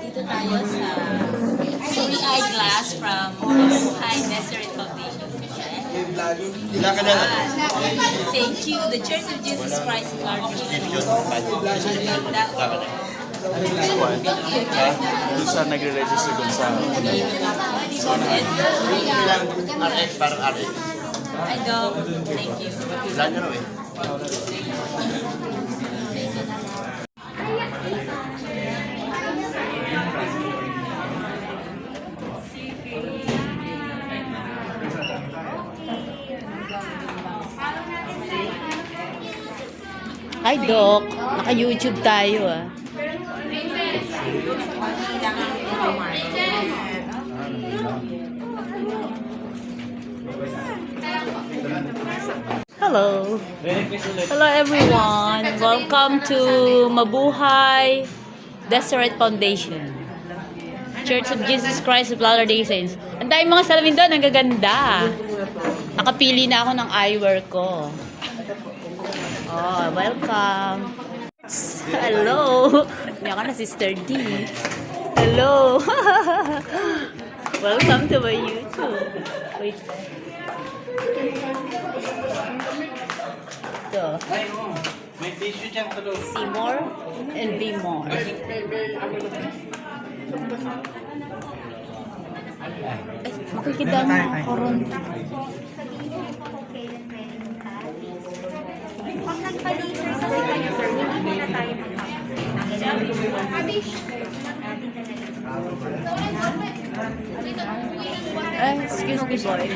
Dito tayo sa Free Eyeglass from High Deseret Foundation. Ilan ka dyan? Thank you, the Church of Jesus Christ of Latter-day Saints. Doon sa nagre-register doon sa RX, parang RX. I go. Thank you. Ilan nyo eh? Hi, Doc. Naka-YouTube tayo, ah. Hello. Hello, everyone. Welcome to Mabuhay Deseret Foundation. Church of Jesus Christ of Latter-day Saints. Ang dahil mga salamin doon, ang gaganda. Nakapili na ako ng eyewear ko. Oh, welcome. Hello. Hindi ako na Sister D. Hello. Welcome to my YouTube. Wait. Ito. May tissue dyan tuloy. See more and be more. Ay, makikidami ako ron. Pag nagpa-laser sa kayo, sir, hindi muna tayo Excuse me, boy.